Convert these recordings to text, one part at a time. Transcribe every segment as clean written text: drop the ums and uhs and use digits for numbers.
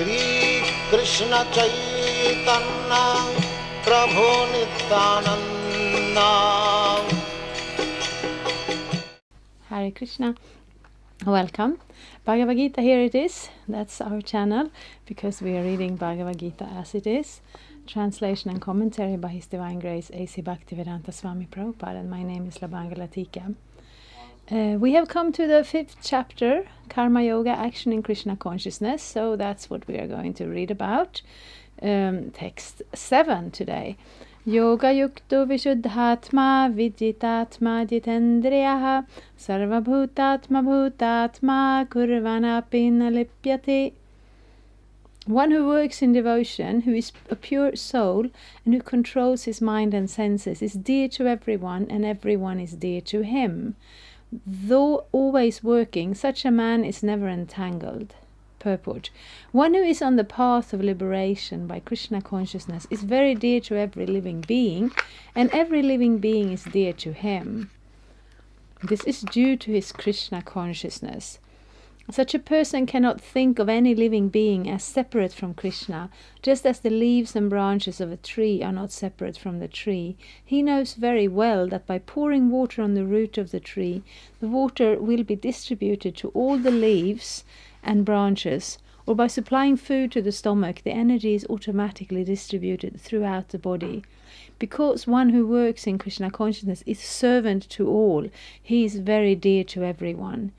Shri Krishna Chaitanya Prabhu Nityananda. Hare Krishna. Welcome. Bhagavad-gita, here it is. That's our channel, because we are reading Bhagavad-gita as it is. Translation and commentary by His Divine Grace A.C. Bhaktivedanta Swami Prabhupada, and my name is Labanga Latika. We have come to the 5th chapter, Karma Yoga, Action in Krishna Consciousness, so that's what we are going to read about. Text 7 today. Yoga yukto vishuddhatma vijitatma jitendriyaha sarvabhutatma bhutatma kurvanapi nalipyate. One who works in devotion, who is a pure soul and who controls his mind and senses, is dear to everyone and everyone is dear to him. Though always working, such a man is never entangled. Purport. One who is on the path of liberation by Krishna consciousness is very dear to every living being, and every living being is dear to him. This is due to his Krishna consciousness. Such a person cannot think of any living being as separate from Krishna, just as the leaves and branches of a tree are not separate from the tree. He knows very well that by pouring water on the root of the tree, the water will be distributed to all the leaves and branches, or by supplying food to the stomach, the energy is automatically distributed throughout the body. Because one who works in Krishna consciousness is servant to all, he is very dear to everyone.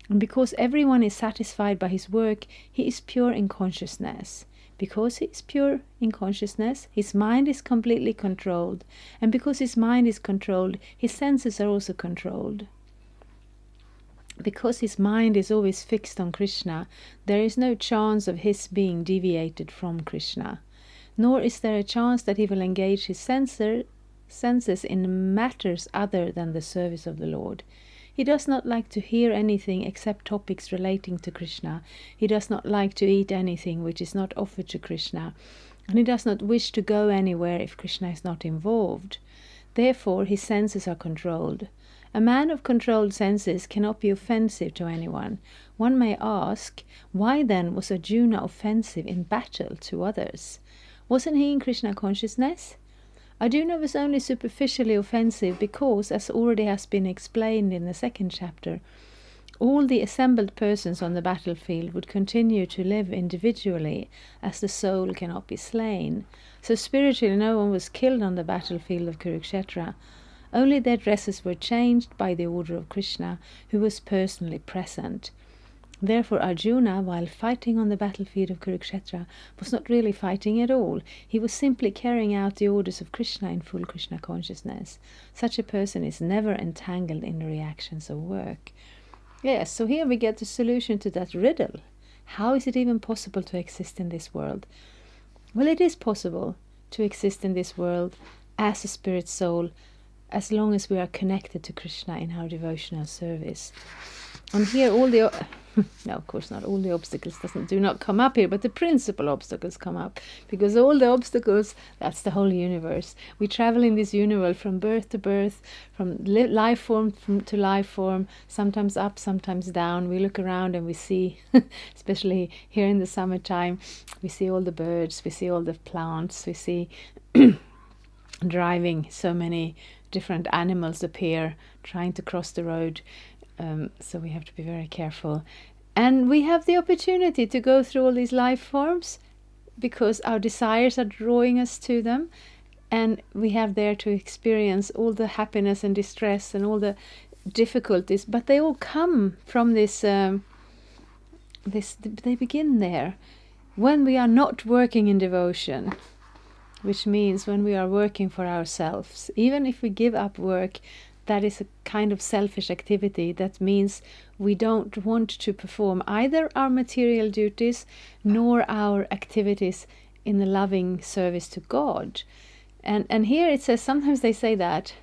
And because everyone is satisfied by his work, he is pure in consciousness. Because he is pure in consciousness, his mind is completely controlled. And because his mind is controlled, his senses are also controlled. Because his mind is always fixed on Krishna, there is no chance of his being deviated from Krishna. Nor is there a chance that he will engage his senses in matters other than the service of the Lord. He does not like to hear anything except topics relating to Krishna. He does not like to eat anything which is not offered to Krishna. And he does not wish to go anywhere if Krishna is not involved. Therefore, his senses are controlled. A man of controlled senses cannot be offensive to anyone. One may ask, why then was Arjuna offensive in battle to others? Wasn't he in Krishna consciousness? Arjuna was only superficially offensive because, as already has been explained in the 2nd chapter, all the assembled persons on the battlefield would continue to live individually, as the soul cannot be slain. So spiritually no one was killed on the battlefield of Kurukshetra. Only their dresses were changed by the order of Krishna, who was personally present. Therefore Arjuna, while fighting on the battlefield of Kurukshetra, was not really fighting at all. He was simply carrying out the orders of Krishna in full Krishna consciousness. Such a person is never entangled in the reactions of work. Yes, so here we get the solution to that riddle. How is it even possible to exist in this world? Well, it is possible to exist in this world as a spirit soul, as long as we are connected to Krishna in our devotional service. And here all the... no, of course not all the obstacles do not come up here, but the principal obstacles come up. Because all the obstacles, that's the whole universe. We travel in this universe from birth to birth, from life form to life form, sometimes up, sometimes down. We look around and we see, especially here in the summertime, we see all the birds, we see all the plants, we see driving so many different animals appear trying to cross the road, so we have to be very careful. And we have the opportunity to go through all these life forms because our desires are drawing us to them, and we have there to experience all the happiness and distress and all the difficulties, but they all come from this they begin there when we are not working in devotion, which means when we are working for ourselves. Even if we give up work, that is a kind of selfish activity. That means we don't want to perform either our material duties nor our activities in the loving service to God. And here it says, sometimes they say that.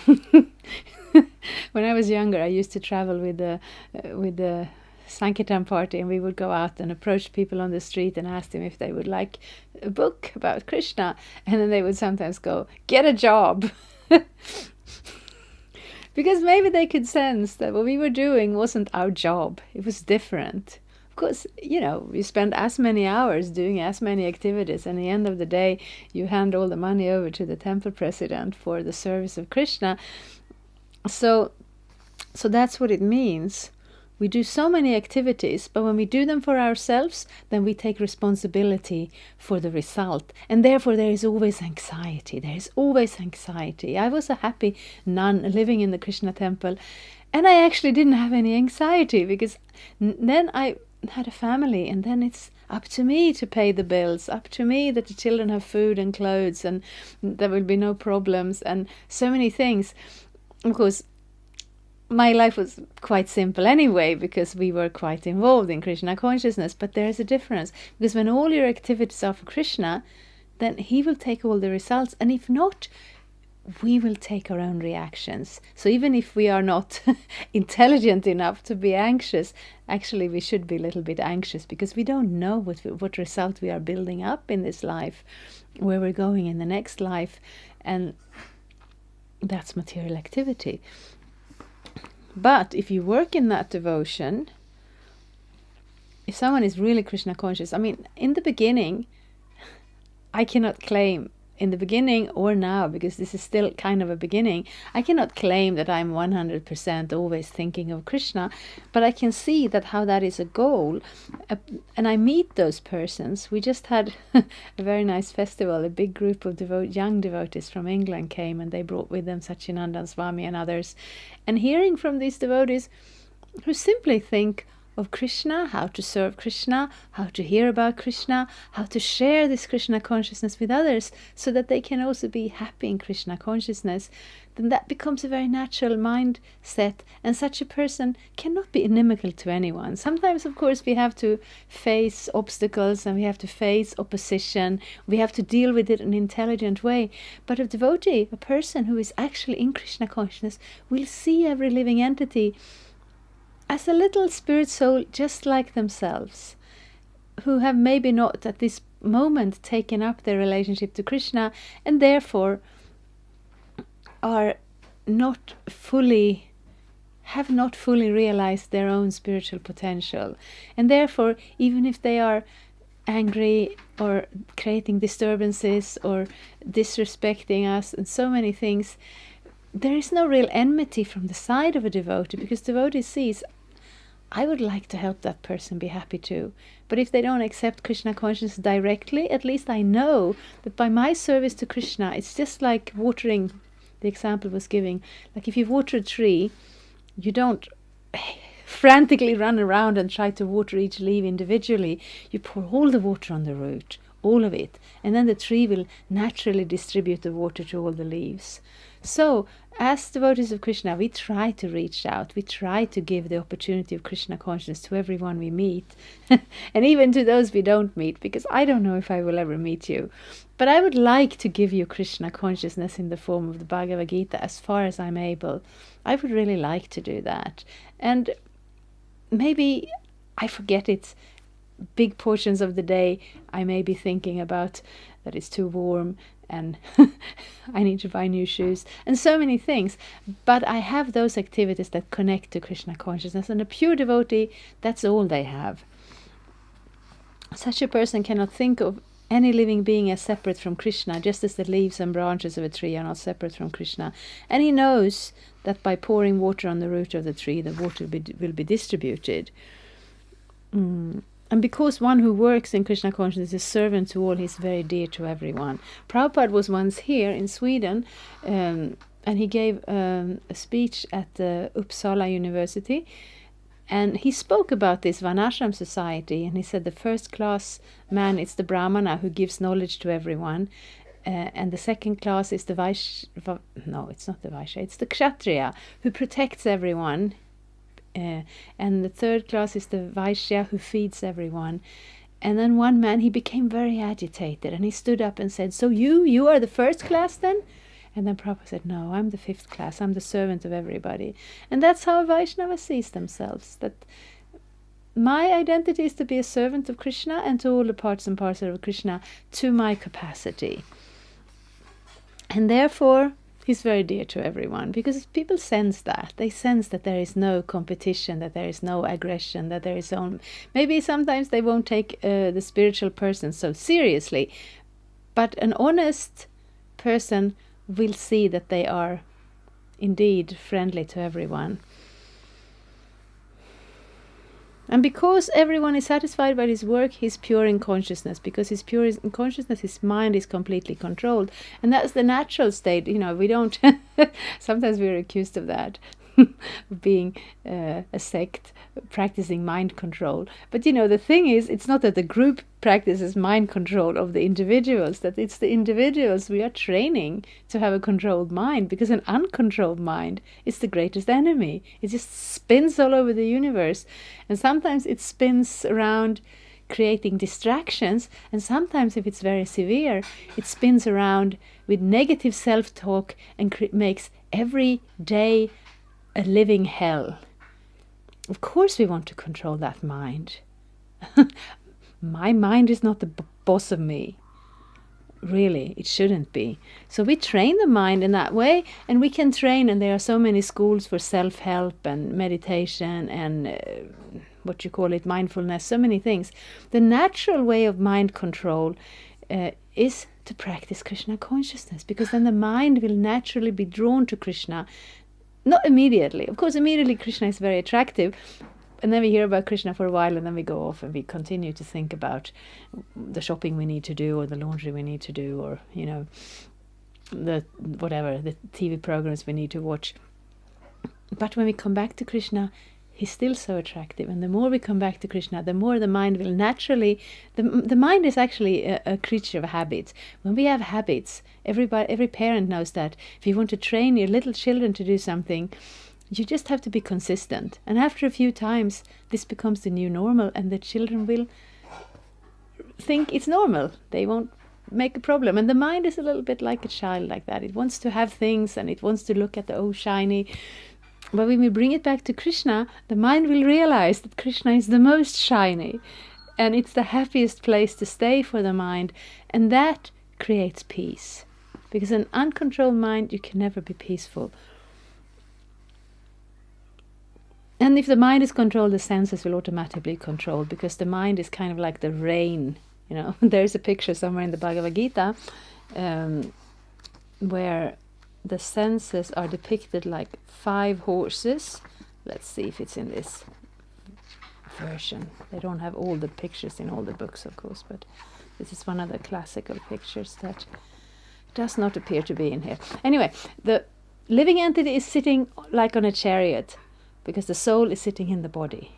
When I was younger, I used to travel with the Sankirtan party, and we would go out and approach people on the street and ask them if they would like a book about Krishna, and then they would sometimes go, "Get a job." Because maybe they could sense that what we were doing wasn't our job, it was different. Of course, you spend as many hours doing as many activities, and at the end of the day, you hand all the money over to the temple president for the service of Krishna. So that's what it means. We do so many activities, but when we do them for ourselves, then we take responsibility for the result. And therefore there is always anxiety. There is always anxiety. I was a happy nun living in the Krishna temple, and I actually didn't have any anxiety, because then I had a family, and then it's up to me to pay the bills, up to me that the children have food and clothes, and there will be no problems, and so many things. Of course, my life was quite simple anyway, because we were quite involved in Krishna consciousness. But there is a difference, because when all your activities are for Krishna, then he will take all the results, and if not, we will take our own reactions. So even if we are not intelligent enough to be anxious, actually we should be a little bit anxious, because we don't know what result we are building up in this life, where we're going in the next life, and that's material activity. But if you work in that devotion, if someone is really Krishna conscious, in the beginning, I cannot claim, in the beginning or now, because this is still kind of a beginning, I cannot claim that I'm 100% always thinking of Krishna, but I can see that how that is a goal. And I meet those persons. We just had a very nice festival. A big group of young devotees from England came, and they brought with them Satchidananda Swami and others. And hearing from these devotees who simply think of Krishna, how to serve Krishna, how to hear about Krishna, how to share this Krishna consciousness with others, so that they can also be happy in Krishna consciousness, then that becomes a very natural mindset, and such a person cannot be inimical to anyone. Sometimes, of course, we have to face obstacles, and we have to face opposition. We have to deal with it in an intelligent way. But a devotee, a person who is actually in Krishna consciousness, will see every living entity as a little spirit soul just like themselves, who have maybe not at this moment taken up their relationship to Krishna, and therefore have not fully realized their own spiritual potential. And therefore, even if they are angry or creating disturbances or disrespecting us and so many things, there is no real enmity from the side of a devotee, because devotee sees, I would like to help that person be happy too. But if they don't accept Krishna consciousness directly, at least I know that by my service to Krishna, it's just like watering. The example was giving, like if you water a tree, you don't frantically run around and try to water each leaf individually. You pour all the water on the root, all of it, and then the tree will naturally distribute the water to all the leaves. So, as devotees of Krishna, we try to reach out. We try to give the opportunity of Krishna consciousness to everyone we meet, and even to those we don't meet, because I don't know if I will ever meet you. But I would like to give you Krishna consciousness in the form of the Bhagavad-gita as far as I'm able. I would really like to do that. And maybe I forget it. Big portions of the day I may be thinking about that it's too warm, and I need to buy new shoes, and so many things. But I have those activities that connect to Krishna consciousness, and a pure devotee, that's all they have. Such a person cannot think of any living being as separate from Krishna, just as the leaves and branches of a tree are not separate from Krishna. And he knows that by pouring water on the root of the tree, the water will be distributed. And because one who works in Krishna consciousness is servant to all, he is very dear to everyone. Prabhupada was once here in Sweden, and he gave a speech at the Uppsala University, and he spoke about this Varnashram society, and he said the first class man is the Brahmana who gives knowledge to everyone, and the second class is the it's the Kshatriya who protects everyone. And the third class is the Vaishya who feeds everyone. And then one man, he became very agitated, and he stood up and said, so you are the first class then? And then Prabhupada said, no, I'm the fifth class, I'm the servant of everybody. And that's how Vaishnava sees themselves, that my identity is to be a servant of Krishna and to all the parts and parcels of Krishna to my capacity. And therefore, He's very dear to everyone, because people sense that. They sense that there is no competition, that there is no aggression, that there is no... Maybe sometimes they won't take the spiritual person so seriously, but an honest person will see that they are indeed friendly to everyone. And because everyone is satisfied by his work, he's pure in consciousness. Because he's pure in consciousness, his mind is completely controlled. And that's the natural state. We don't... Sometimes we're accused of that. Being a sect practicing mind control. But the thing is, it's not that the group practices mind control of the individuals, that it's the individuals we are training to have a controlled mind, because an uncontrolled mind is the greatest enemy. It just spins all over the universe, and sometimes it spins around creating distractions, and sometimes, if it's very severe, it spins around with negative self-talk and makes every day a living hell. Of course we want to control that mind. My mind is not the boss of me. Really, it shouldn't be. So we train the mind in that way, and we can train, and there are so many schools for self-help and meditation and mindfulness, so many things. The natural way of mind control is to practice Krishna consciousness, because then the mind will naturally be drawn to Krishna. Not immediately. Of course, immediately Krishna is very attractive, and then we hear about Krishna for a while, and then we go off and we continue to think about the shopping we need to do, or the laundry we need to do, or the TV programs we need to watch. But when we come back to Krishna, he's still so attractive, and the more we come back to Krishna, the more the mind will naturally... The mind is actually a creature of habits. When we have habits, every parent knows that if you want to train your little children to do something, you just have to be consistent. And after a few times, this becomes the new normal, and the children will think it's normal. They won't make a problem. And the mind is a little bit like a child like that. It wants to have things, and it wants to look at the shiny... But when we bring it back to Krishna, the mind will realize that Krishna is the most shiny, and it's the happiest place to stay for the mind, and that creates peace. Because an uncontrolled mind, you can never be peaceful. And if the mind is controlled, the senses will automatically be controlled, because the mind is kind of like the rain. There's a picture somewhere in the Bhagavad-gita where the senses are depicted like 5 horses. Let's see if it's in this version. They don't have all the pictures in all the books, of course, but this is one of the classical pictures that does not appear to be in here. Anyway, the living entity is sitting like on a chariot, because the soul is sitting in the body.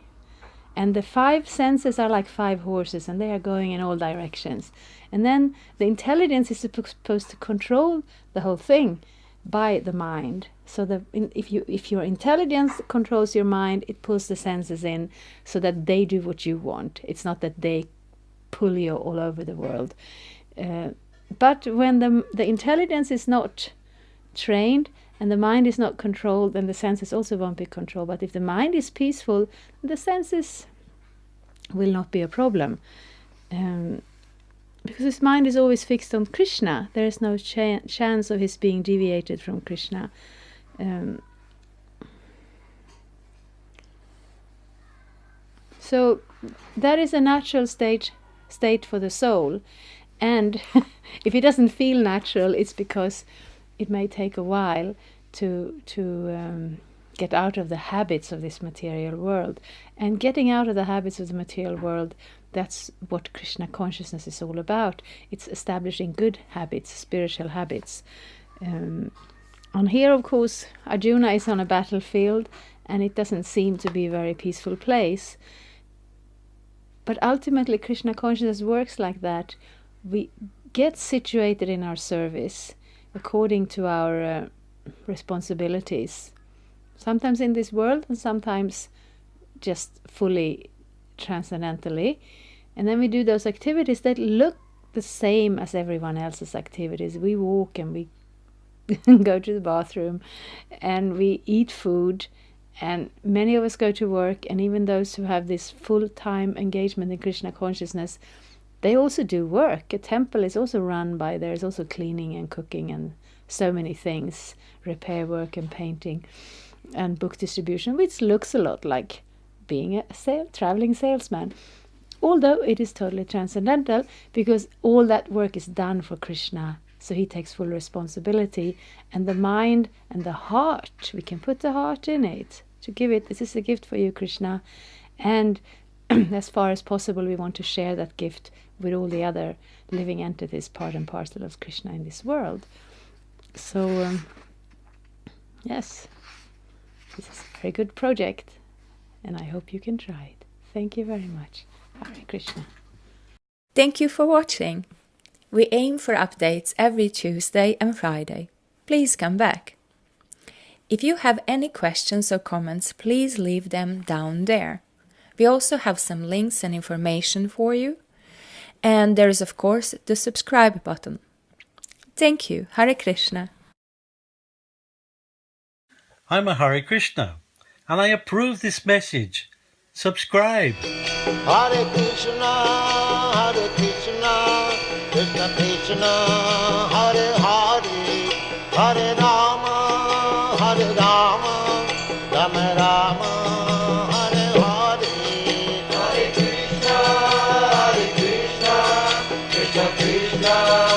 And the 5 senses are like 5 horses, and they are going in all directions. And then the intelligence is supposed to control the whole thing by the mind. So if your intelligence controls your mind, it pulls the senses in so that they do what you want. It's not that they pull you all over the world. But when the intelligence is not trained and the mind is not controlled, then the senses also won't be controlled. But if the mind is peaceful, the senses will not be a problem. Because his mind is always fixed on Krishna. There is no chance of his being deviated from Krishna. So that is a natural state for the soul. And if it doesn't feel natural, it's because it may take a while to get out of the habits of this material world. And getting out of the habits of the material world, that's what Krishna consciousness is all about. It's establishing good habits, spiritual habits. On here, of course, Arjuna is on a battlefield, and it doesn't seem to be a very peaceful place. But ultimately, Krishna consciousness works like that. We get situated in our service according to our responsibilities. Sometimes in this world, and sometimes just fully transcendentally. And then we do those activities that look the same as everyone else's activities. We walk and we go to the bathroom and we eat food, and many of us go to work, and even those who have this full-time engagement in Krishna consciousness, they also do work. A temple is also run by, there's also cleaning and cooking and so many things, repair work and painting and book distribution, which looks a lot like being a traveling salesman. Although it is totally transcendental, because all that work is done for Krishna. So he takes full responsibility. And the mind and the heart, we can put the heart in it to give it, this is a gift for you, Krishna. And as far as possible, we want to share that gift with all the other living entities, part and parcel of Krishna in this world. So, yes, this is a very good project. And I hope you can try it. Thank you very much. Hare Krishna. Thank you for watching. We aim for updates every Tuesday and Friday. Please come back. If you have any questions or comments, please leave them down there. We also have some links and information for you. And there is, of course, the subscribe button. Thank you. Hare Krishna. I'm a Hare Krishna, and I approve this message. Subscribe. Hare Krishna, Krishna Krishna, Hare Hare, Hare Rama, Rama Rama, Hare Hare. Hare Krishna, Krishna Krishna.